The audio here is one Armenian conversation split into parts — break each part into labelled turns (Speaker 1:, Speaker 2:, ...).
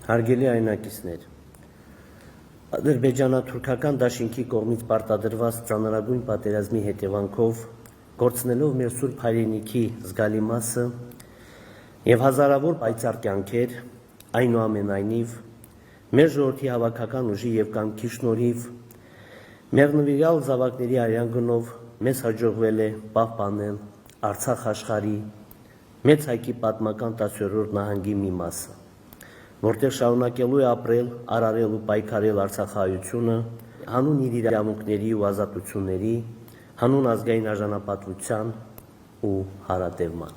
Speaker 1: Հարգելի այնակիցներ, Ադրբեջանա-թուրքական դաշինքի կողմից պարտադրված ծանրագույն պատերազմի հետևանքով գործնելով մեր սուրբ հայրենիքի զգալի մասը եւ հազարավոր պայծառ կյանքեր, այնուամենայնիվ մեր ժողովրդի հավաքական ուժի եւ կամքի շնորհիվ մեր նվիրյալ զավակների արյան գնով մեզ հաջողվել է պահպանել Արցախ աշխարհի մեծ հայքի պատմական 10-րդ նահանգի մի մասը, որտեղ շարունակելու է ապրել, արարել ու պայքարել Արցախահայությունը հանուն իր իրավունքների ու ազատությունների, հանուն ազգային արժանապատվության ու հարատևման։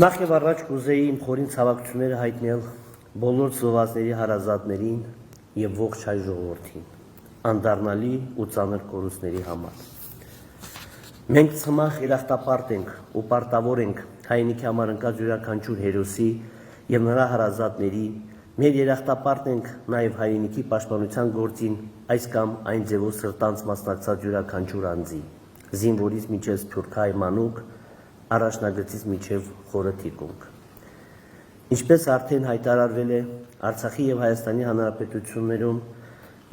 Speaker 1: Նախ եւ առաջ կուզեի իմ խորին ցավակցությունները հայտնել բոլոր զոհվածների հարազատներին եւ ողջ հայ ժողովրդին, անդառնալի ու ծանր կորուստների համար։ Մենք ցմահ երախտապարտ ենք ու պարտավոր ենք հայրենիքի համար ընկած յուրաքանչյուր հերոսի եւ նրա հարազատների, մեր երախտապարտ ենք նաեւ հայրենիքի պաշտպանության գործին այս կամ այն ձևով սրտանց մասնակցած յուրաքանչյուր անձի, զինվորից մինչեւ սփյուռքահայ մանուկ, առաջնագծից մինչեւ խորը թիկունք։ Ինչպես արդեն հայտարարվել է Արցախի եւ Հայաստանի Հանրապետություններում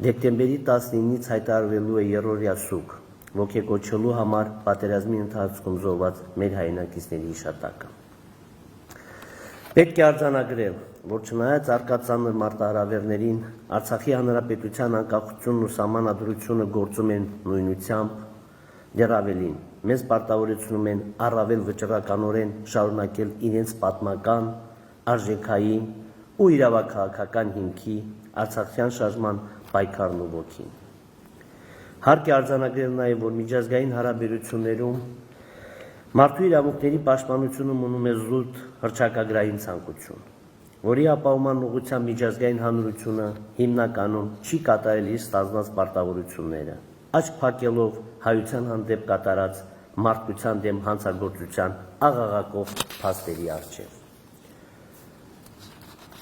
Speaker 1: դեկտեմբերի 19-ից հայտարարվելու է երրորդյա սուկ, ոգեկոչելու համար պատերազմի ընթացքում զոհված մեր հայրենակիցների հիշատակը։ Պետք է արձանագրել, որ չնայած առկա ծանր մարտահրավերներին, Արցախի Հանրապետության անկախությունն ու սահմանադրությունը գործում են նույնությամբ, դեռ ավելին, մեզ պարտավորեցնում են առավել վճռականորեն շարունակել իրենց պատմական, արժեքային ու իրավաքաղաքական հիմքի արցախյան շարժման պայքարն ու ոգին։ Հարկ է արձանագրել նաև, որ միջազգային հարաբերություններում մարդու իրավունքների պաշտպանությունը մնում է զուտ հռչակագրային ցանկություն, որի ապահովման ուղղությամբ միջազգային հանրությունը հիմնականում չի կատարել իր ստանձնած պարտավորությունները, աչք փակելով հայության հանդեպ կատարած մարդկության դեմ հանցագործության աղաղակող փաստերի առջև։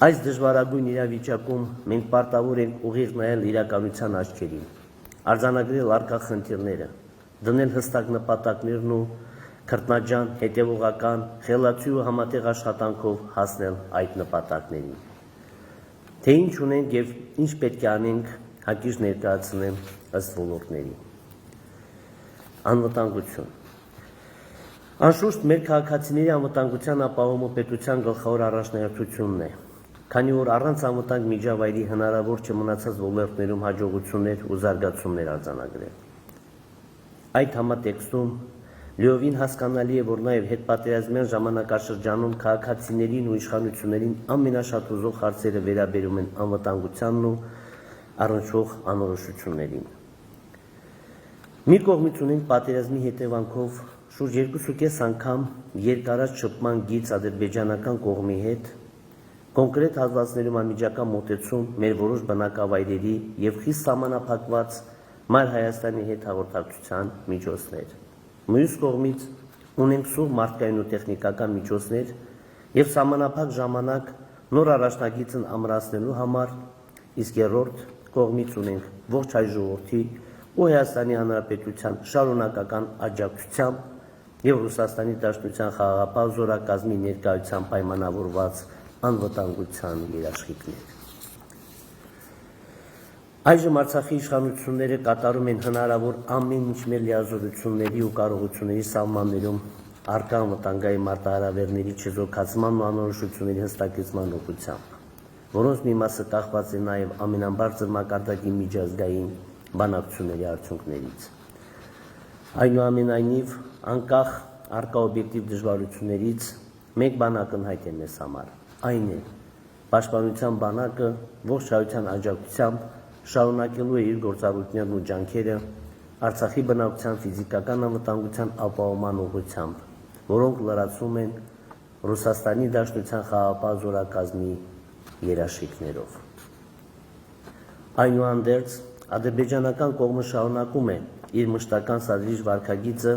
Speaker 1: Այս դժվարագույն իրավիճակում մենք պարտավոր ենք ուղիղ նայել իրականության աչքերին, արձանագրել առկա խնդիրները, դնել հստակ նպատակներն ու քրտնաջան, հետևողական, խելացի ու համատեղ աշխատանքով հասնել այդ նպատակներին։ Թե ինչ ունենք եւ ինչ պետք է անենք, հակիրճ ներկայացնեմ ըստ ոլորտների։ Անվտանգություն։ Անշուշտ մեր քաղաքացիների անվտանգության ապահովումը պետության գլխավոր առաջնահերթությունն է, քանի որ առանց անվտանգ միջավայրի հնարավոր չէ մնացած ոլորտներում հաջողություններ ու զարգացումներ արձանագրել։ Այդ համատեքստում լիովին հասկանալի է, որ նաև հետպատերազմյան ժամանակաշրջանում քաղաքացիներին ու իշխանություններին ամենաշատ ուզող հարցերը վերաբերում են անվտանգությանն ու առնչվող անորոշություններին։ Մի կողմից ունենք պատերազմի հետևանքով շուրջ 2.5 անգամ երկարած շփման գիծ ադրբեջանական կողմի հետ, կոնկրետ հատվածներում անմիջական մոտեցում մեր որոշ բնակավայրերի եւ խիստ սահմանափակված Մայր Հայաստանի հետ հաղորդակցության միջոցներ։ Մյուս կողմից ունենք սուղ մարդկային ու տեխնիկական միջոցներ եւ սահմանափակ ժամանակ նոր առաջնագիծն ամրացնելու համար, իսկ երրորդ կողմից ունենք ողջ հայ ժողովրդի ու Հայաստանի Հանրապետության շարունակական աջակցությամբ եւ Ռուսաստանի Դաշնության խաղաղապահ զորակազմի ներկայությամբ պայմանավորված անվտանգության երաշխիքներ։ Այժմ Արցախի իշխանությունները կատարում են հնարավոր ամեն ինչ մեր լիազորությունների ու կարողությունների սահմաններում առկա անվտանգային մարտահրավերների չեզոքացման ու անորոշությունների հստակեցման ուղղությամբ, որոնց մի մասը կախված է նաև ամենաբարձր մակարդակի միջազգային բանակցությունների արդյունքներից։ Այնուամենայնիվ, անկախ առկա օբյեկտիվ դժվարություններից մեկ բան ակնհայտ է մեզ համար, այն է, պաշտպանության բանակը ողջ հայության աջակցությամբ շարունակելու է իր գործառույթներն ու ջանքերը Արցախի բնակության ֆիզիկական անվտանգության ապահովման ուղղությամբ, որոնք լրացում են Ռուսաստանի Դաշնության խաղաղապահ զորակազմի երաշխիքներով։ Այնուհանդերձ, ադրբեջանական կողմը շարունակում է իր մշտական սադրիչ վարքագիծը,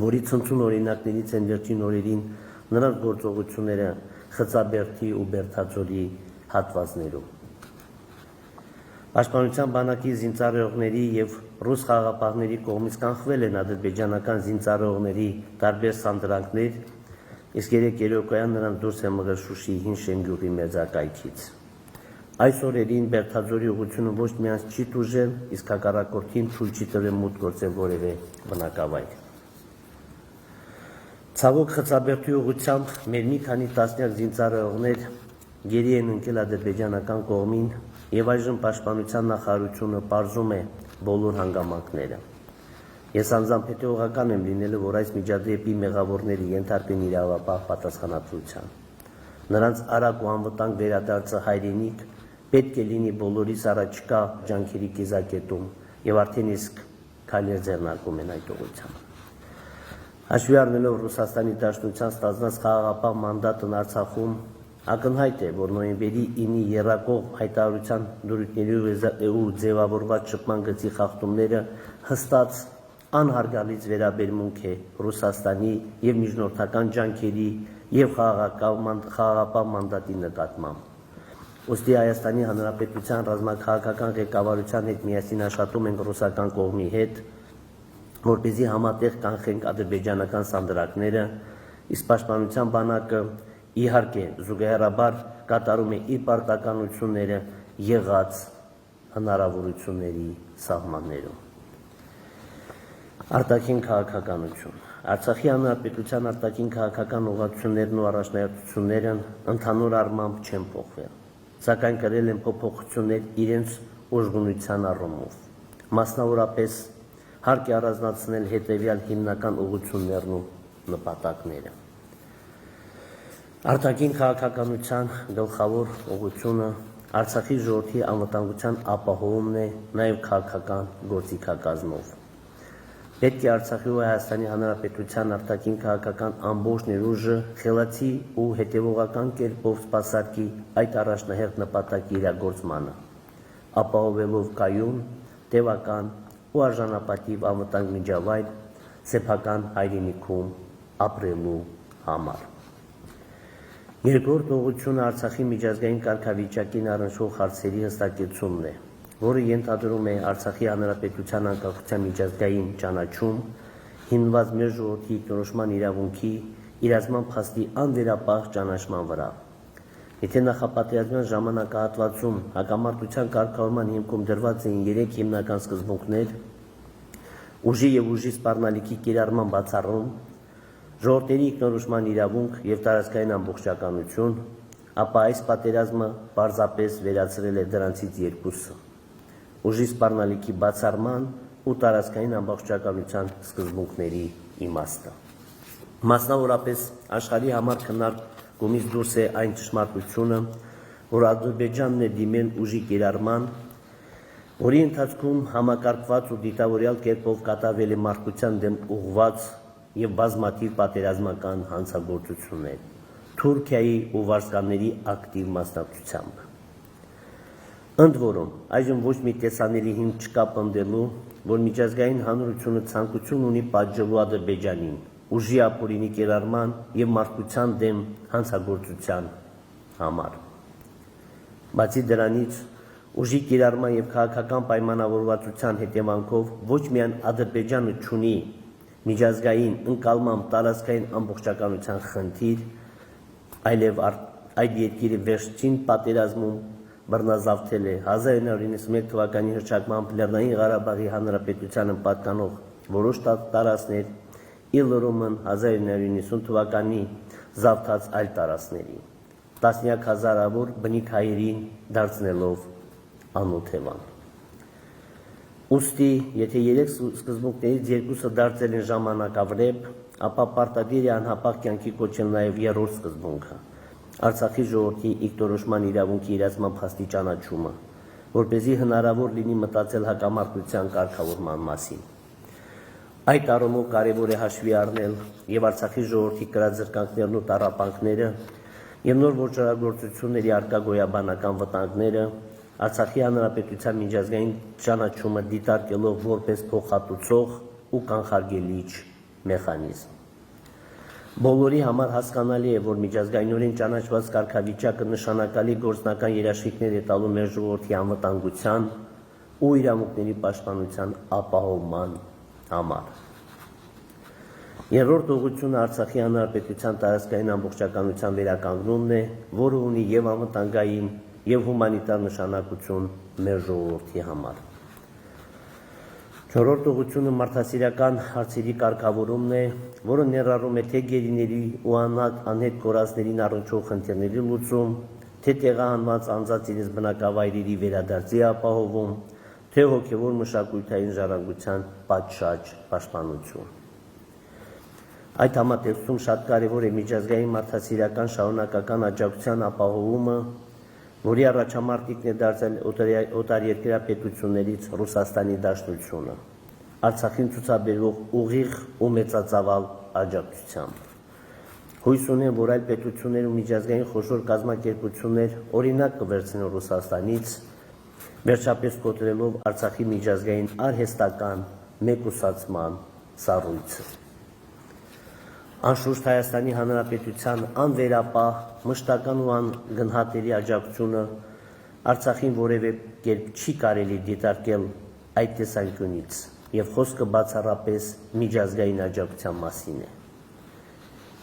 Speaker 1: որի ցնցուն օրինակներից են վերջին օրերին նրանց գործողությունները Խծաբերդի ու Բերդաձորի հատվածներում։ Պաշտպանության բանակի զինծառայողների եւ ռուս խաղաղապահների կողմից կանխվել են ադրբեջանական զինծառայողների տարբեր սանդրանքներ, իսկ 3 երեկոյան նրանց դուրս են մղել Շուշիի հին Շենգյուղի մերձակայքից։ Այս օրերին Բերդաձորի ուղղությունը ոչ միայն չի տուժել, իսկ հակառակորդին թույլ չի տրվել մուտք գործել որևէ բնակավայր։ Ցավոք Խծաբերդի ուղղությամբ մեր մի քանի տասնյակ զինծառայողներ գերի են ընկել ադրբեջանական կողմին եւ այժմ պաշտպանության նախարարությունը պարզում է բոլոր հանգամանքները։ Ես անձամբ հետևողական եմ լինելու, որ այս միջադեպի մեղավորները ենթարկվեն իրավապահ պատասխանատվության։ Նրանց արագ ու անվտանգ վերադարձը հայրենիք պետք է լինի բոլորիս առաջկա ջանքերի կիզակետում եւ արդեն իսկ քայլեր ձեռնարկում են այդ ուղղությամբ։ Հաշվի առնելով Ռուսաստանի Դաշնության ստանձնած խաղաղապահ մանդատն Արցախում, ակնհայտ է, որ նոյեմբերի 9-ի եռակողմ հայտարարության դրույթների ու ձևավորված շփման գծի խախտումները հստակ անհարգալից վերաբերմունք է Ռուսաստանի եւ միջնորդական ջանքերի եւ խաղաղապահ մանդատի նկատմամբ։ Ուստի Հայաստանի Հանրապետության ռազմաքաղաքական ղեկավարության հետ միասին աշխատում ենք ռուսական կողմի հետ, որպեսզի համատեղ կանխենք ադրբեջանական սանդրակները, իսկ պաշտպանության բանակը իհարկե զուգահեռաբար կատարում է իր պարտականությունները եղած հնարավորությունների սահմաններում։ Արտաքին քաղաքականություն։ Արցախի հանրապետության արտաքին քաղաքական ուղղություններն ու առաջնահերթությունները ընդհանուր առմամբ չեն փոխվել, սակայն կրել են փոփոխություններ իրենց ուժգնության առումով։ Մասնավորապես հարկ է առանձնացնել հետևյալ հիմնական ուղղություններն ու նպատակները։ Արտաքին քաղաքականության գլխավոր ուղղությունը Արցախի ժողովրդի անվտանգության ապահովումն է նաև քաղաքական գործիքակազմով։ Պետք է Արցախի ու Հայաստանի Հանրապետության արտաքին քաղաքական ամբողջ ներուժը խելացի ու հետևողական կերպով սպասարկի այդ առաջնահերթ նպատակի իրագործմանը, ապահովելով կայուն, տևական ու արժանապատիվ անվտանգ միջավայր սեփական հայրենիքում ապրելու համար։ Երկրորդ ուղղությունը Արցախի միջազգային կարգավիճակին առնչվող հարցերի հստակեցումն է, որը ենթադրում է Արցախի Հանրապետության անկախության միջազգային ճանաչում, հիմնված մեր ժողովրդի ինքնորոշման իրավունքի իրացման փաստի անվերապահ ճանաչման վրա։ Եթե նախապատերազմյան ժամանակահատվածում հակամարտության կարգավորման հիմքում դրված էին 3 հիմնական սկզբունքներ՝ ուժի եւ ուժի սպառնալիքի կիրառման բացառում, ժողովրդերի ինքնորոշման իրավունք եւ տարածքային ամբողջականություն, ապա այս պատերազմը պարզապես վերացրել է դրանցից երկուսը՝ ուժի սպառնալիքի բացառման ու տարածքային ամբողջականության սկզբունքների իմաստը։ Մասնավորապես աշխարհի համար քննարկումից դուրս է այն ճշմարտությունը, որ Ադրբեջանն է դիմել ուժի կիրառման, որի ընթացքում համակարգված ու դիտավորյալ կերպով կատարվել է մարդկության դեմ ուղղված եւ բազմաթիվ պատերազմական հանցագործություններ Թուրքիայի ու վարձկանների ակտիվ մասնակցությամբ։ Ընդ որում, այժմ ոչ մի տեսանելի հիմք չկա պնդելու, որ միջազգային հանրությունը ցանկություն ունի պատժելու Ադրբեջանին ուժի ապօրինի կիրառման եւ մարդկության դեմ հանցագործության համար։ Բացի դրանից, ուժի կիրառման եւ քաղաքական պայմանավորվածության հետևանքով ոչ միայն Ադրբեջանը չունի միջազգային ընկալման տարածքային ամբողջականության խնդիր, այլև այդ երկիրը վերջին պատերազմում բռնազավթել է 1991 թվականի հռչակմամբ Լեռնային Ղարաբաղի Հանրապետությանը պատկանող որոշ տարածքներ, Իլրումն 1990 թվականի զավթած այլ տարածքների, տասնյակ հազարավոր բնիկ հայերին դարձնելով անօթևան։ Ուստի, եթե 3 սկզբունքներից երկուսը դարձել են ժամանակավրեպ, ապա պարտադիր է անհապաղ կյանքի կոչել նաև 3-րդ սկզբունքը՝ Արցախի ժողովրդի ինքնորոշման իրավունքի իրացման փաստի ճանաչումը, որպեսզի հնարավոր լինի մտածել հակամարտության կարգավորման մասին։ Այդ առումով կարևոր է հաշվի առնել եւ Արցախի ժողովրդի կրած զրկանքներն ու տառապանքները եւ նոր ոչռագործությունների արկա գոյաբանական վտանգները, Արցախի Հանրապետության միջազգային ճանաչումը դիտարկելով որպես փոխհատուցող ու կանխարգելիչ մեխանիզմ։ Բոլորի համար հասկանալի է, որ միջազգայինորեն ճանաչված կարգավիճակը նշանակալի գործնական երաշխիքներ է տալու մեր ժողովրդի անվտանգության ու իրավունքների պաշտպանության ապահովման համար։ Երրորդ ուղղությունը Արցախի հանրապետության տարածքային ամբողջականության վերականգնումն է, որը ունի եւ անվտանգային եւ հումանիտար նշանակություն մեր ժողովրդի համար։ Չորրորդ ուղղությունը մարդասիրական հարցերի կարգավորումն է, որը ներառում է թե գերիների ու անհետ կորածներին առնչվող խնդիրների լուծում, թե տեղահանված անձանց իրենց բնակավայրերի վերադարձի ապահովում, թե հոգևոր մշակութային ժառանգության պատշաճ պաշտպանություն։ Այդ համատեքստում շատ կարևոր է միջազգային մարդասիրական շարունակական աջակցության ապահովումը, որի առաջամարտիկն է դարձել օտարերկրյա պետություններից Ռուսաստանի Դաշնությունը, Արցախին ցուցաբերվող ուղիղ ու մեծածավալ աջակցությամբ։ Հույս ունեմ, որ այլ պետություններ ու միջազգային խոշոր կազմակերպություններ օրինակ կվերցնեն Ռուսաստանից, վերջապես կոտրելով Արցախի միջազգային արհեստական մեկուսացման սառույցը։ Անշուշտ Հայաստանի Հանրապետության անվերապահ, մշտական ու անգնահատելի աջակցությունը Արցախին որևէ կերպ չի կարելի դիտարկել այդ տեսանկյունից, եւ խոսքը բացառապես միջազգային աջակցության մասին է։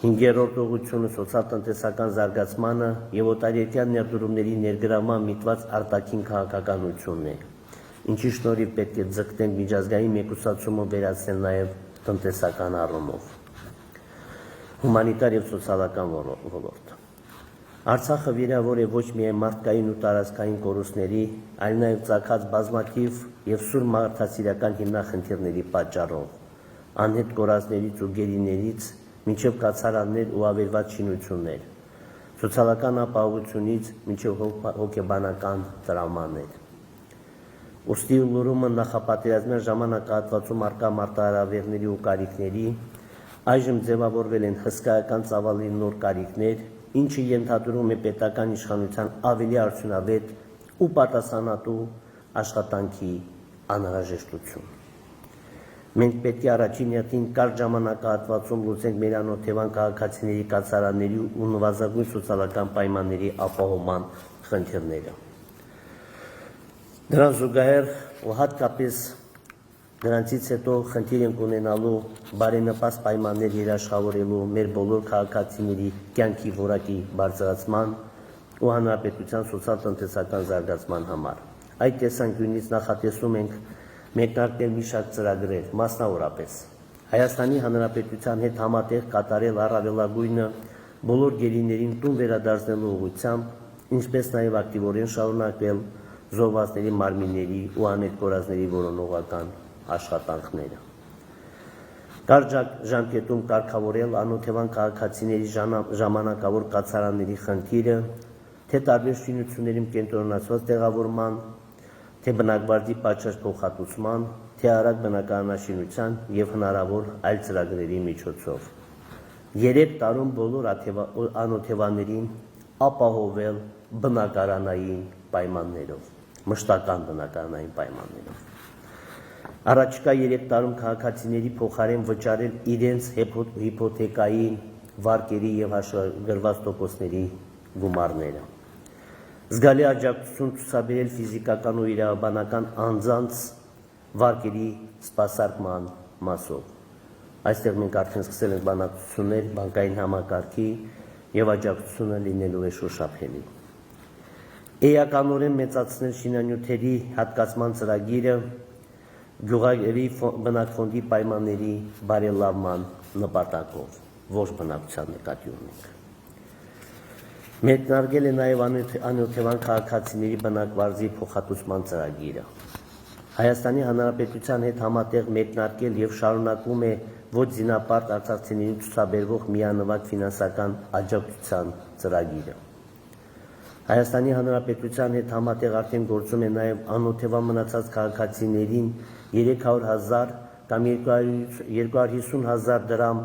Speaker 1: Հինգերորդ ուղղությունը սոցիալ-տնտեսական զարգացմանը եւ օտարերկրյա ներդրումների ներգրավման միտված արտաքին քաղաքականությունն է, ինչի շնորհիվ պետք է ձգտենք միջազգային մեկուսացումը վերացնել նաեւ տնտեսական առումով։ Հումանիտար եւ սոցիալական ոլորտ։ Արցախը վիրավոր է ոչ միայն մարդկային ու տարածքային կորուստների, այլ նաեւ ծագած բազմաթիվ եւ սուր մարդասիրական հիմնախնդիրների պատճառով, անհետ կորածներից ու գերիներից մինչև կացարաններ ու ավերված շինություններ, սոցիալական ապահովությունից մինչև հոգեբանական տրավմաներ։ Ուստի լուրումը նախապատերազմյան ժամանակահատվածում առկա մարտահրավերների ու կարիքների այժմ ձևավորվել են հսկայական ծավալի նոր կարիքներ, ինչը ենթադրում է պետական իշխանության ավելի արդյունավետ ու պատասխանատու աշխատանքի անհրաժեշտություն։ Մենք պետք է առաջին հերթին կարճ ժամանակահատվածում լուծենք մեր անօթևան քաղաքացիների կացարանների ու նվազագույն սոցիալական պայմանների ապահովման խնդիրները։ Դրան զուգահեռ ու հատկապես դրանցից հետո խնդիր ենք ունենալու բարենպաստ պայմաններ երաշխավորելու մեր բոլոր քաղաքացիների կյանքի որակի բարձրացման ու հանրապետության սոցիալ-տնտեսական զարգացման համար։ Այդ տեսանկյունից նախատեսում ենք մեկնարկել մի շարք ծրագրեր, մասնավորապես Հայաստանի Հանրապետության հետ համատեղ կատարել առավելագույնը բոլոր գերիներին տուն վերադարձնելու ուղղությամբ, ինչպես նաև ակտիվորեն շարունակել զոհվածների մարմինների ու անհետ կորածների որոնողական աշխատանքները։ Կարճ ժամկետում կարգավորել անօթևան քաղաքացիների ժամանակավոր կացարանների խնդիրը, թե տարբեր շինություններում կենտրոնացված տեղավորման, թե բնակվարձի պատշաճ փոխհատուցման, թե արագ բնակարանաշինության եւ հնարավոր այլ ծրագրերի միջոցով։ 3 տարում բոլոր անօթևաներին ապահովել բնակարանային պայմաններով, մշտական բնակարանային պայմաններով։ Առաջիկա 3 տարում քաղաքացիների փոխարեն վճարել իրենց հիփոթեկային վարկերի եւ հաշվագրված տոկոսների գումարները։ Զգալի աջակցություն ցուցաբերել ֆիզիկական ու իրավաբանական անձանց վարկերի սպասարկման մասով։ Այստեղ մենք արդեն սկսել ենք բանակցություններ բանկային համակարգի եւ աջակցությունը լինելու է շոշափելի։ Էականորեն մեծացնել շինանյութերի հատկացման ծրագիրը գյուղերի բնակֆոնդի պայմանների բարելավման նպատակով, ոչ բնակության նկատի ունենք։ Մեկնարկել է նաև անօթևան քաղաքացիների բնակվարձի փոխհատուցման ծրագիրը։ Հայաստանի Հանրապետության հետ համատեղ մեկնարկել եւ շարունակվում է ոչ զինապարտ արցախցիներին ցուցաբերվող միանվագ ֆինանսական աջակցության ծրագիրը։ Հայաստանի Հանրապետության հետ համատեղ արդեն գործում է նաև անօթևան մնացած քաղաքացիներին 300,000 կամ 250,000 դրամ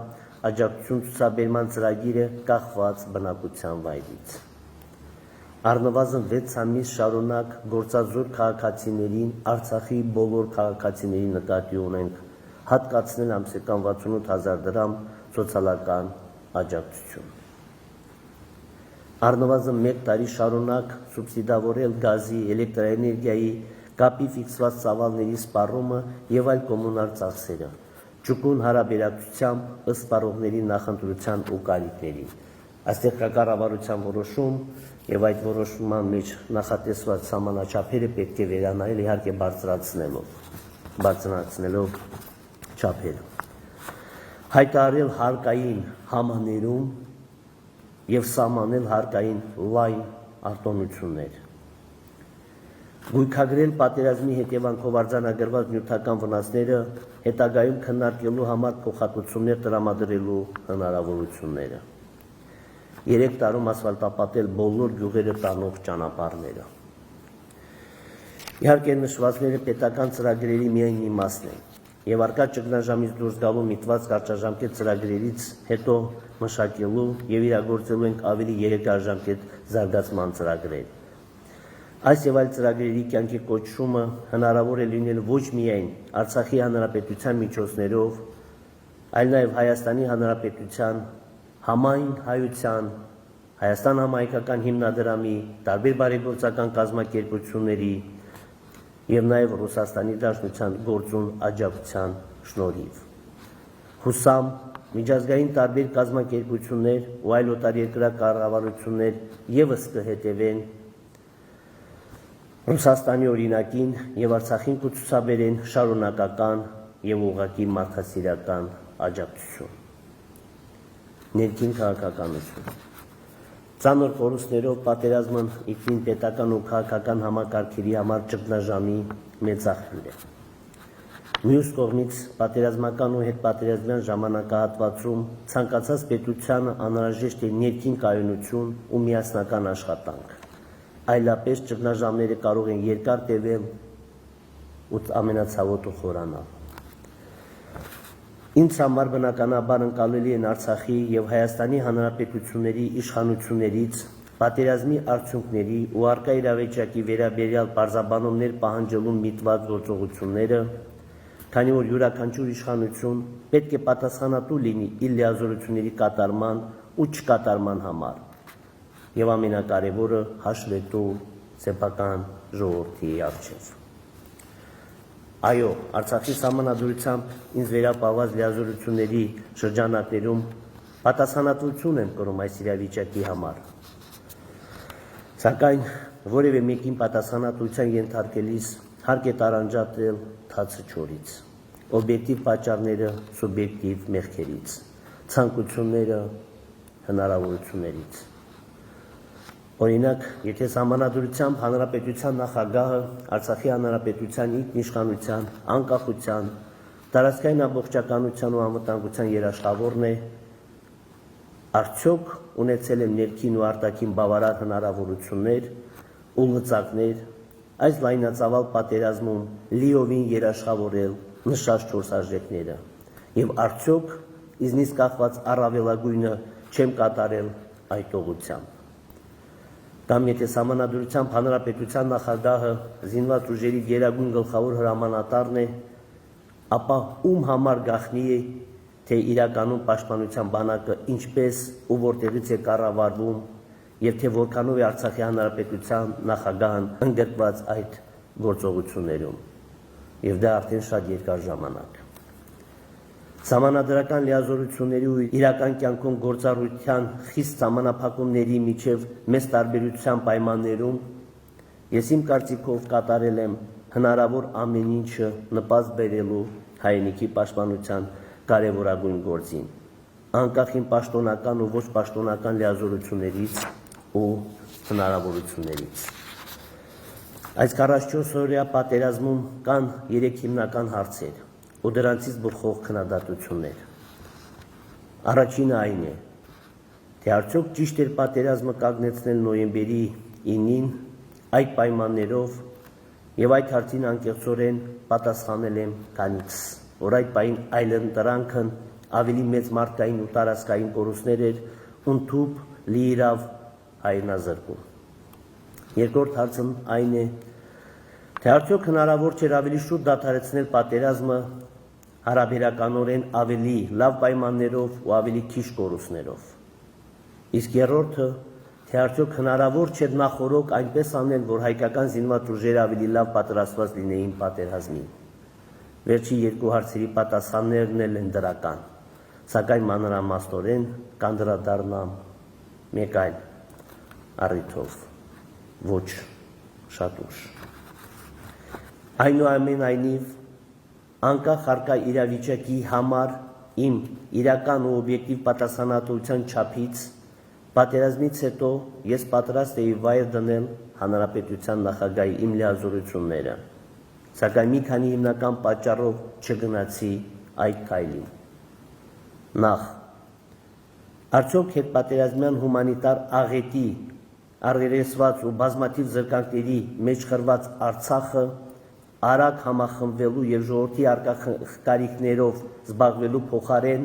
Speaker 1: աջակցություն ցուցաբերման ծրագիրը կախված բնակության վայրից։ Առնվազն 6 ամիս շարունակ գործազուրկ քաղաքացիներին Արցախի բոլոր քաղաքացիների նկատի ունենք հատկացնել ամսական 68,000 դրամ սոցիալական աջակցություն։ Առնվազն 1 տարի շարունակ սուբսիդավորել գազի, էլեկտրաէներգիայի, կապի ֆիքսված ծավալների սպառումը եւ այլ կոմունալ ծախսերը, ճկուն հարաբերակցությամբ ըստ բարողների նախընտրության ու կարիքներին։ Այստեղ կա կառավարության որոշում եւ այդ որոշման մեջ նախատեսված սահմանաչափերը պետք է վերանայել իհարկե բարձրացնելով չափերը։ Հայտարարել հարկային համաներում եւ սահմանել հարկային լայն արտոնություններ։ Գույքագրել պատերազմի հետևանքով արձանագրված նյութական վնասները հետագայում քննարկելու համար փոխհատուցումներ տրամադրելու հնարավորությունները։ 3 տարում ասֆալտապատել բոլոր գյուղերը տանող ճանապարհները։ Իհարկե նշվածները պետական ծրագրերի միայն մի մասն են եւ արկա ճգնաժամից դուրս գալու միտված կարճաժամկետ ծրագրերից հետո մշակելու եւ իրագործելու ենք ավելի երկարաժամկետ զարգացման ծրագրեր։ Այս եւ այլ ծրագրերի կյանքի կոչումը հնարավոր է լինել ոչ միայն Արցախի հանրապետության միջոցներով, այլ նաեւ Հայաստանի հանրապետության համայն հայության, Հայաստան համահայկական հիմնադրամի, տարբեր բարեգործական կազմակերպությունների եւ նաեւ Ռուսաստանի Դաշնության գործուն աջակցության շնորհիվ։ Հուսամ միջազգային տարբեր կազմակերպություններ ու այլ օտարերկրյա կառավարություններ եւս կհետևեն Ռուսաստանի օրինակին եւ Արցախին կցուցաբերեն շարունակական եւ ուղղակի մարդասիրական աջակցություն։ Ներքին քաղաքականություն։ Ծանր կորուստներով պատերազմն ինքնին պետական ու քաղաքական համակարգերի համար ճգնաժամի մեծ աղբյուր է։ Մյուս կողմից պատերազմական ու հետպատերազմյան ժամանակահատվածում ցանկացած պետությանը անհրաժեշտ է ներքին կայունություն ու միասնական աշխատանք։ Այլապես ճգնաժամերը կարող են երկար տևել ու ամենացավոտը խորանալ։ Ինձ համար բնականաբար ընկալելի են Արցախի եւ Հայաստանի հանրապետությունների իշխանություններից պատերազմի արդյունքների ու առկա իրավիճակի վերաբերյալ պարզաբանումներ պահանջելու միտված գործողությունները, քանի որ յուրաքանչյուր իշխանություն պետք է պատասխանատու լինի իր լիազորությունների կատարման ու չկատարման համար եւ ամենակարևորը հաշվետու սեփական ժողովրդի առջև։ Այո, Արցախի սահմանադրությամբ ինձ վերապահված լիազորությունների շրջանակներում պատասխանատվություն եմ կրում այս իրավիճակի համար։ Սակայն որևէ մեկին պատասխանատվության ենթարկելիս հարկ է տարանջատել թացը չորից, օբյեկտիվ պատճառները սուբյեկտիվ մեղքերից, ցանկությունները հնարավորություններից։ Օրինակ, եթե սահմանադրությամբ հանրապետության նախագահը Արցախի հանրապետության ինքնիշխանության, անկախության, տարածքային ամբողջականության ու անվտանգության երաշխավորն է, արդյոք ունեցել է ներքին ու արտաքին բավարար հնարավորություններ ու լծակներ այս լայնածավալ պատերազմում լիովին երաշխավորել նշած 4 արժեքները եւ արդյոք իզնից կախված առավելագույնը չեմ կատարել այդ ուղղությամբ։ Կամ եթե սահմանադրությամբ հանրապետության նախագահը զինված ուժերի գերագույն գլխավոր հրամանատարն է, ապա ում համար գաղտնի է, թե իրականում պաշտպանության բանակը ինչպես ու որտեղից է կառավարվում եւ թե որքանով է Արցախի հանրապետության նախագահն ընդգրկված այդ գործողություններում, եւ դա արդեն շատ երկար ժամանակ։ Սահմանադրական լիազորությունների ու իրական կյանքում գործառույթյան խիստ սահմանափակումների միջև մեծ տարբերության պայմաններում ես իմ կարծիքով կատարել եմ հնարավոր ամեն ինչը նպաստ բերելու հայրենիքի պաշտպանության կարևորագույն գործին, անկախ իմ պաշտոնական ու ոչ պաշտոնական լիազորություններից ու հնարավորություններից։ Այս 44 օրյա պատերազմում կան 3 հիմնական հարցեր ու դրանցից բխող քննադատություններ։ Առաջինը այն է, թե արդյոք ճիշտ էր պատերազմը կանգնեցնել նոյեմբերի 9-ին այդ պայմաններով եւ այդ հարցին անկեղծորեն պատասխանել եմ քանիքս, որ այդ պահին այլընտրանքն ավելի մեծ մարդկային ու տարածքային կորուստներ էր ընդհուպ լիիրավ հայրենազրկում։ Երկրորդ հարցն այն է, թե արդյոք հնարավոր չէր ավելի շուտ դադարեցնել պատերազմը հարաբերականորեն ավելի լավ պայմաններով ու ավելի քիչ կորուստներով։ Իսկ երրորդը, թե արդյոք հնարավոր չէր նախօրոք այնպես անել, որ հայկական զինված ուժերը ավելի լավ պատրաստված լինեին պատերազմին։ Վերջի երկու հարցերի պատասխաններն էլ են դրական, սակայն մանրամասնորեն կանդրադառնամ մեկ այլ առիթով, ոչ շատ ուշ։ Այնուամենայնիվ, անկախ առկա իրավիճակի համար իմ իրական ու օբյեկտիվ պատասխանատվության չափից պատերազմից հետո ես պատրաստ էի վայր դնել հանրապետության նախագահի իմ լիազորությունները, սակայն մի քանի հիմնական պատճառով չգնացի այդ քայլին։ Նախ, արդյոք հետպատերազմյան հումանիտար աղետի առերեսված ու բազմաթիվ զրկանքների մեջ խրված Արցախը արագ համախմբվելու և ժողովրդի առկա կարիքներով զբաղվելու փոխարեն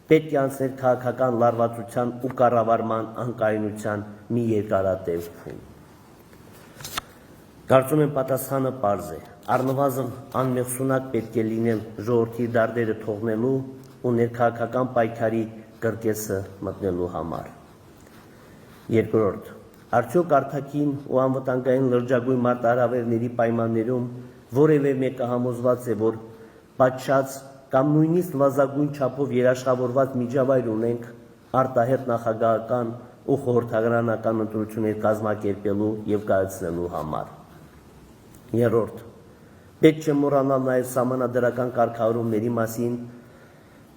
Speaker 1: պետք է անցներ քաղաքական լարվածության ու կառավարման անկայունության մի երկարատև փուլ։ Կարծում եմ պատասխանը պարզ է, առնվազն անմեղսունակ պետք է լինել ժողովրդի դարդերը թողնելու ու ներքաղաքական պայքարի կրկեսը մտնելու համար։ Երկրորդ, արդյոք արտաքին ու անվտանգային լրջագույն մարտահրավերների պայմաններում որևէ մեկը համոզված է, որ պատշաճ կամ նույնիսկ նվազագույն չափով երաշխավորված միջավայր ունենք արտահերթ նախագահական ու խորհրդարանական ընտրություններ կազմակերպելու և կայացնելու համար։ Երրորդ, պետք չէ մոռանալ նաև սահմանադրական կարգավորումների մասին,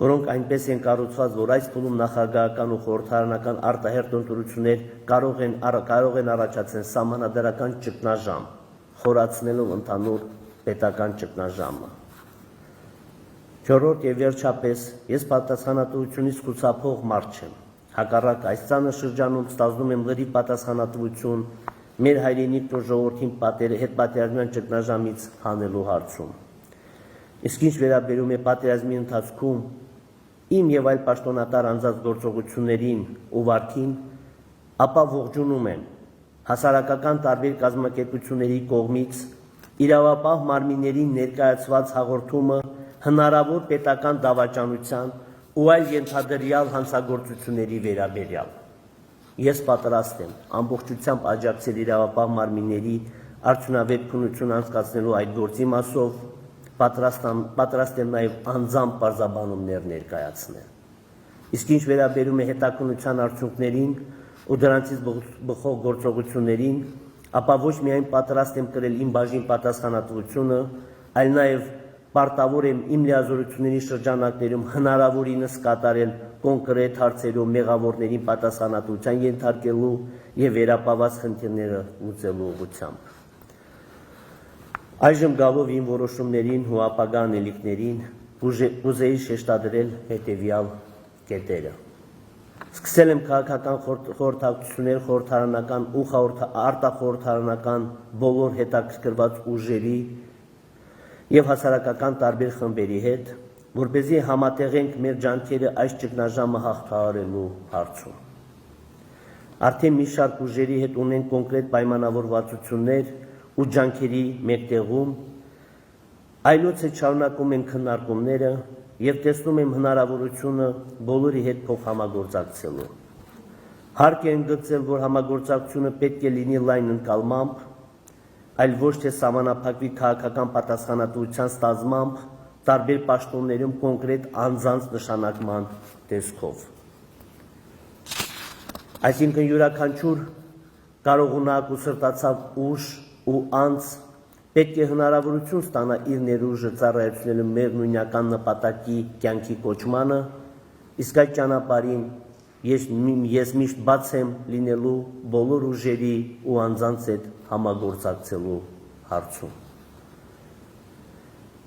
Speaker 1: որոնք այնպես են կառուցված, որ այս փուլում նախագահական ու խորհրդարանական արտահերթ ընտրություններ կարող են առաջացնել սահմանադրական ճգնաժամ, խորացնելով ընդհանուր պետական ճգնաժամը։ Չորրորդ և վերջապես, ես պատասխանատվությունից խուսափող մարդ չեմ, հակառակ այս ծանր շրջանում ստանձնում եմ լրիվ պատասխանատվություն մեր հայրենիքն ու ժողովրդին հետպատերազմյան ճգնաժամից հանելու հարցում։ Իսկ ինչ վերաբերում է պատերազմի ընթացքում իմ և այլ պաշտոնատար անձանց գործողություններին ու վարքին, ապա ողջունում եմ հասարակական տարբեր կազմակերպությունների կողմից իրավապահ մարմիններին ներկայացված հաղորդումը հնարավոր պետական դավաճանության ու այլ ենթադրյալ հանցագործությունների վերաբերյալ։ Ես պատրաստ եմ ամբողջությամբ աջակցել իրավապահ մարմինների արդյունավետ քննություն անցկացնելու այդ գործի մասով, պատրաստ եմ նաև անձամբ պարզաբանումներ ներկայացնել։ Իսկ ինչ վերաբերում է հետաքննության արդյունքներին ու դրանցից բխող գործողություններին, ապա ոչ միայն պատրաստ եմ կրել իմ բաժին պատասխանատվությունը, այլ նաև պարտավոր եմ իմ լիազորությունների շրջանակներում հնարավորինս կատարել կոնկրետ հարցերով մեղավորներին պատասխանատվության ենթարկելու և վերապահված խնդիրները լուծելու ուղղությամբ։ Այժմ գալով իմ որոշումներին ու ապագա անելիքներին կուզեի շեշտադրել հետևյալ կետերը։ Սկսել եմ քաղաքական խորհրդակցություններ խորհրդարանական ու արտախորհրդարանական բոլոր հետաքրքրված ուժերի և հասարակական տարբեր խմբերի հետ, որպեսզի համատեղենք մեր ջանքերը այս ճգնաժամը հաղթահարելու հարցում։ Արդեն մի շարք ուժերի հետ ունենք կոնկրետ պայմանավորվածություններ ու ջանքերի մեկտեղում, այլոց հետ շարունակում ենք քննարկումները և տեսնում եմ հնարավորությունը բոլորի հետ փոխհամագործակցելու։ Հարկ է ընդգծել, որ համագործակցությունը պետք է լինի լայն ընկալմամբ, այլ ոչ թե սահմանափակվի քաղաքական պատասխանատվության ստանձնմամբ տարբեր պաշտոններում կոնկրետ անձանց նշանակման տեսքով։ Այսինքն յուրաքանչյուր կարողունակ ու սրտացավ ուժ ու անձ պետք է հնարավորություն ստանա իր ներուժը ծառայեցնելու մեր նույնական նպատակի կյանքի կոչմանը, իսկ այդ ճանապարհին ես միշտ բաց եմ լինելու բոլոր ուժերի ու անձանց հետ համագործակցելու հարցում։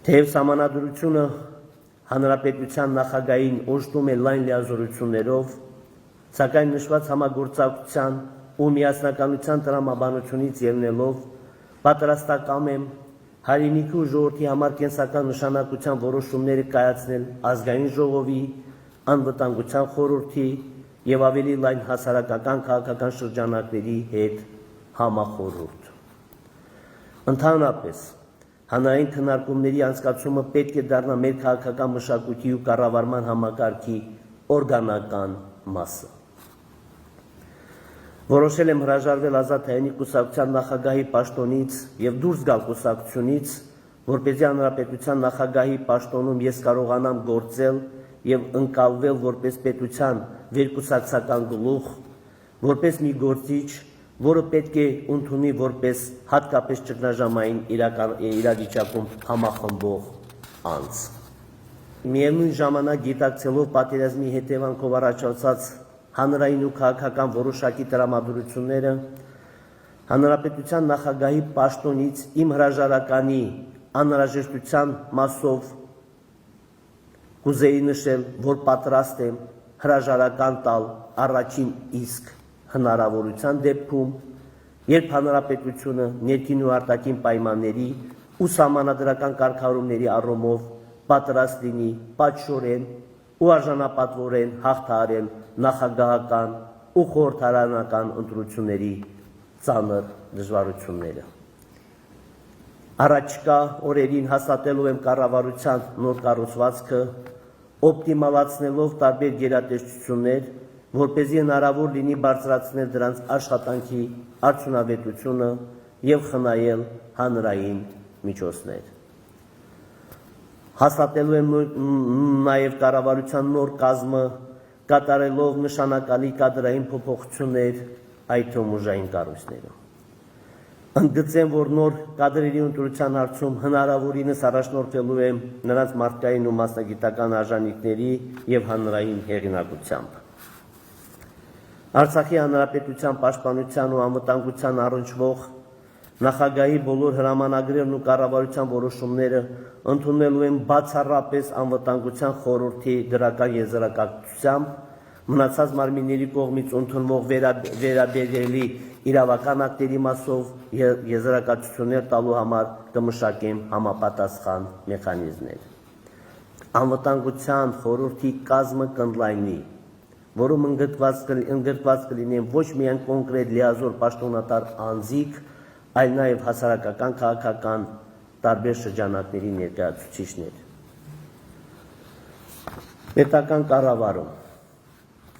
Speaker 1: Թեև սահմանադրությունը հանրապետության նախագահին օժտում է լայն լիազորություններով, սակայն նշված համագործակցության ու միասնականության տրամաբանությունից ելնելով պատրաստակամ եմ հայրենիքի ու ժողովրդի համար կենսական նշանակության որոշումները կայացնել ազգային ժողովի, անվտանգության խորհրդի և ավելի լայն հասարակական քաղաքական շրջանակների հետ համախոհորդ։ Ընդհանրապես, հանրային քննարկումների անցկացումը պետք է դառնա մեր քաղաքական մշակույթի ու կառավարման համակարգի օրգանական մասը։ Որոշել եմ հրաժարվել Ազատ հայերենիք կուսակցության նախագահի պաշտոնից և դուրս գալ կուսակցությունից, որպեսզի հանրապետության նախագահի պաշտոնում ես կարողանամ գործել եւ ընկալվել որպես պետության վերկուսակցական գլուխ, որպես մի գործիչ, որը պետք է ընդունի որպես հատկապես ճգնաժամային իրավիճակում համախմբող անձ։ Միևնույն ժամանակ գիտակցելով պատերազմի հետևանքով առաջացած հանրային ու քաղաքական որոշակի տրամադրությունները, հանրապետության նախագահի պաշտոնից իմ հրաժարականի անհրաժեշտության մասով կուզեի նշել, որ պատրաստ եմ հրաժարական տալ առաջին իսկ հնարավորության դեպքում, երբ հանրապետությունը ներքին ու արտաքին պայմանների ու սահմանադրական կարգավորումների առումով պատրաստ լինի պատշորեն ու արժանապատվորեն հաղթահարել նախագահական ու խորհրդարանական ընտրությունների ծանր դժվարությունները։ Առաջկա օրերին հաստատելու եմ կառավարության նոր կառուցվածքը, օպտիմալացնելով տարբեր գերատեսչություններ, որպեսզի հնարավոր լինի բարձրացնել դրանց աշխատանքի արդյունավետությունը եւ խնայել հանրային միջոցներ։ Հաստատելու եմ նաեւ կառավարության նոր կազմը, կատարելով նշանակալի կադրային փոփոխություններ, այդ թվում ուժային կառույցներում։ Ընդգծեմ, որ նոր կադրերի ընտրության հարցում հնարավորինս առաջնորդվելու եմ նրանց մարդկային ու մասնագիտական արժանինքների եւ հանրային հեղինակությամբ։ Արցախի հանրապետության պաշտպանության ու անվտանգության առնչվող նախագահի բոլոր հրամանագրերն ու կառավարության որոշումները ընդունելու են բացառապես անվտանգության խորհրդի դրական եզրակացությամբ, մնացած մարմինների կողմից ընդունվող վերաբերելի իրավական ակտերի մասով եզրակացություններ տալու համար կմշակեմ համապատասխան մեխանիզմներ։ Անվտանգության խորհրդի կազմը կընդլայնի, որում ընդգրկված կլինեն ոչ միայն կոնկրետ լիազոր պաշտոնատար անձիկ, այլ նաև հասարակական քաղաքական տարբեր շրջանակների ներկայացուցիչներ։ Պետական կառավարում։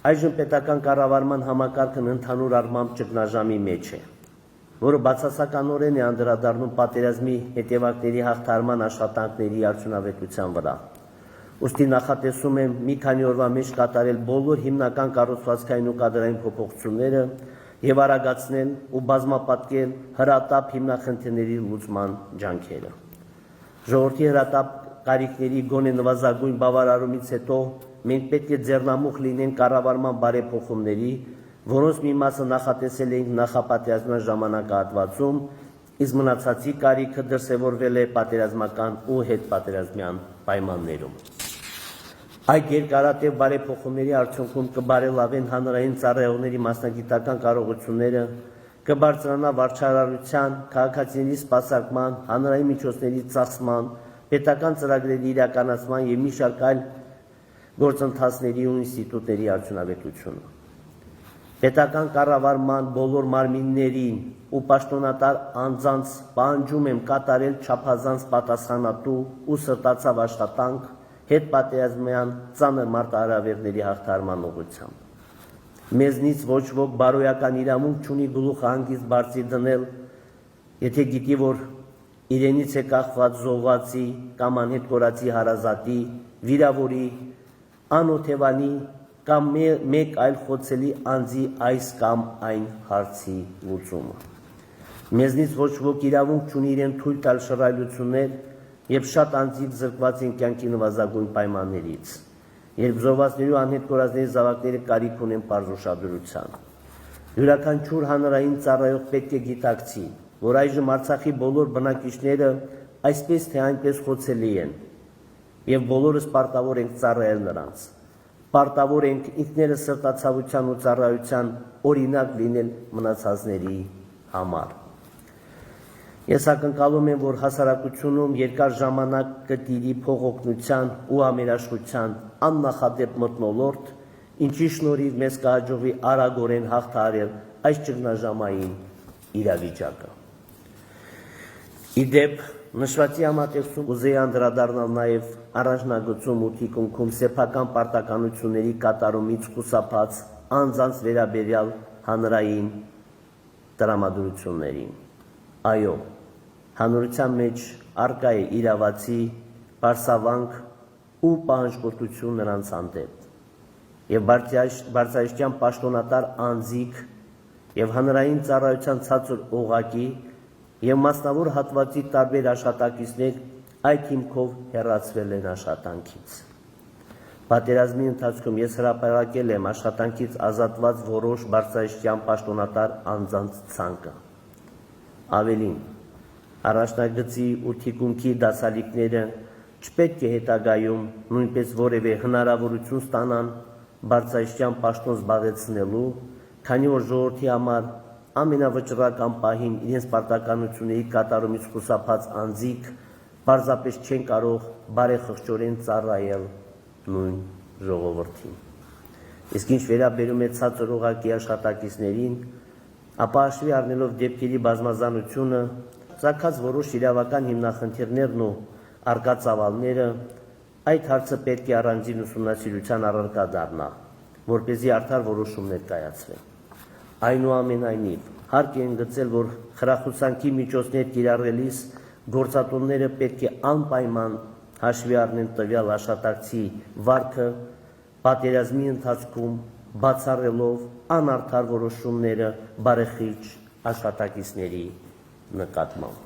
Speaker 1: Այժմ պետական կառավարման համակարգն ընդհանուր առմամբ ճգնաժամի մեջ է, որը բացասականորեն է անդրադառնում պատերազմի հետևանքների հաղթահարման աշխատանքների արդյունավետության վրա։ Ուստի նախատեսում եմ մի քանի օրվա մեջ կատարել բոլոր հիմնական կառուցվածքային ու կադրային փոփոխությունները եւ արագացնել ու բազմապատկել հրատապ հիմնախնդիրների լուծման ջանքերը։ Ժողովրդի հրատապ կարիքների գոնե նվազագույն բավարարումից հետո մենք պետք է ձեռնամուխ լինենք կառավարման բարեփոխումների, որոնց մի մասը նախատեսել էինք նախապատերազմյան ժամանակահատվածում, իսկ մնացածի կարիքը դրսևորվել է պատերազմական ու հետպատերազմյան պայմաններում։ Այդ երկարատև բարեփոխումների արդյունքում կբարելավեն հանրային ծառայողների մասնագիտական կարողությունները, կբարձրանա վարչարարության, քաղաքացիների սպասարկման, հանրային միջոցների ծախսման, պետական ծրագրերի իրականացման եւ մի շարք այլ գործընթացների ու ինստիտուտների արդյունավետությունը։ Պետական կառավարման բոլոր մարմիններին ու պաշտոնատար անձանց պահանջում եմ կատարել չափազանց պատասխանատու ու սրտացավ աշխատանք հետպատերազմյան ծանր մարտահրավերների հաղթահարման ուղղությամբ։ Մեզնից ոչ ոք բարոյական իրավունք չունի գլուխը հանգիստ բարձի դնել, եթե գիտի, որ իրենից է կախված զոհվածի կամ անհետ կորածի հարազատի, վիրավորի, անօթևանի կամ մեկ այլ խոցելի անձի այս կամ այն հարցի լուծումը։ Մեզնից ոչ ոք իրավունք չունի իրեն թույլ տալ շռայլություններ, երբ շատ անձիկ զրկված են կյանքի նվազագույն պայմաններից, երբ զոհվածների ու անհետ կորածների զավակները կարիք ունեն պարզուշադրության։ Յուրաքանչյուր հանրային ծառայող պետք է գիտակցի, որ այժմ Արցախի բոլոր բնակիչները այսպես թե այնպես խոցելի են, եւ բոլորս պարտավոր ենք ծառայել նրանց։ Պարտավոր ենք ինքներս սրտացավության ու ծառայության օրինակ լինել մնացածների համար։ Ես ակնկալում եմ, որ հասարակությունում երկար ժամանակ կտիրի փողօգնության ու ամերաշխության աննախադեպ մթնոլորտ, ինչի շնորհիվ մեզ կհաջողվի արագորեն հաղթահարել այս ճգնաժամային իրավիճակը։ Իդեպ, նշվածի համատեքստում կուզեի անդրադառնալ նաև առաջնագծում ու թիկունքում սեփական պարտականությունների կատարումից խուսափած անձանց վերաբերյալ հանրային տրամադրություններին։ Այո, հանրության մեջ արկա է իրավացի, պարսավանք ու պահանջկոտություն նրանց հանդեպ, և բարձրաստիճան պաշտոնատար անձիկ և հանրային ծառայության ցածր օղակի և մասնավոր հատվածի տարբեր աշխատակիցներ այդ հիմքով հեռացվել են աշխատանքից։ Պատերազմի ընթացքում ես հրապարակել եմ աշխատանքից ազատված որոշ բարձրաստիճան պաշտոնատար անձանց ցանկը։ Ավելին, առաջնագծի ու թիկունքի դասալիկները չպետք է հետագայում նույնպես որևէ հնարավորություն ստանան բարձրաստիճան պաշտոն զբաղեցնելու, քանի որ ժողովրդի համար ամենավճռական պահին իրենց պարտականությունների կատարումից խուսափած անձիկ պարզապես չեն կարող բարեխղճորեն ծառայել նույն ժողովրդին։ Իսկ ինչ վերաբերում է ցածր օղակի աշխատակիցներին, ապա հաշվի առնելով դեպքերի բազմազանությունը, ծագած որոշ իրավական հիմնախնդիրներն ու առկա ծավալները, այդ հարցը պետք է առանձին ուսումնասիրության առարկա դառնա, որպեսզի արդար որոշումներ կայացվեն։ Այնուամենայնիվ, հարկ է ընդգծել, որ խրախուսանքի միջոցներ կիրառելիս գործատուները պետք է անպայման հաշվի առնեն տվյալ աշխատակցի վարքը, պատերազմի ընթացքում բացառելով անարդար որոշումները բարեխիղճ աշխատակիցների նկատմամբ։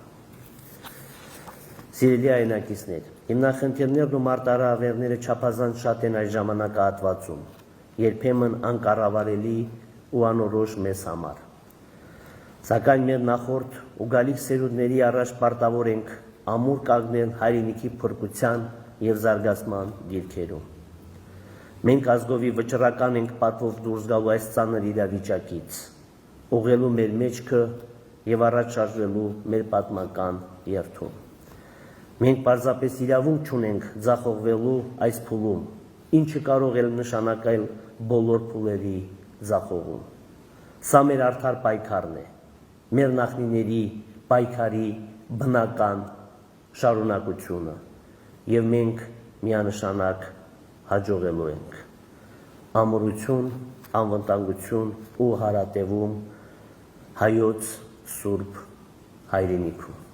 Speaker 1: Սիրելի հայրենակիցներ, հիմնախնդիրներն ու մարտահրավերները չափազանց շատ են այս ժամանակահատվածում, երբեմն անկառավարելի ու անորոշ մեզ համար։ Սակայն մեր նախորդ ու գալիք սերունդների առաջ պարտավոր ենք ամուր կանգնել հայրենիքի փրկության և զարգացման դիրքերում։ Մենք ազգովի վճռական ենք պատվով դուրս գալու այս ծանր իրավիճակից, ուղղելու մեր մեջքը և առաջ շարժվելու մեր պատմական երթում։ Մենք պարզապես իրավունք չունենք ձախողվելու այս փուլում, ինչը կարող է նշանակել բոլոր փուլերի ձախողում։ Սա մեր արդար պայքարն է, մեր նախնիների պայքարի բնական շարունակությունը, և մենք միանշանակ հաջողելու ենք։ Ամրություն, անվտանգություն ու հարատևում հայոց սուրբ հայրենիքում։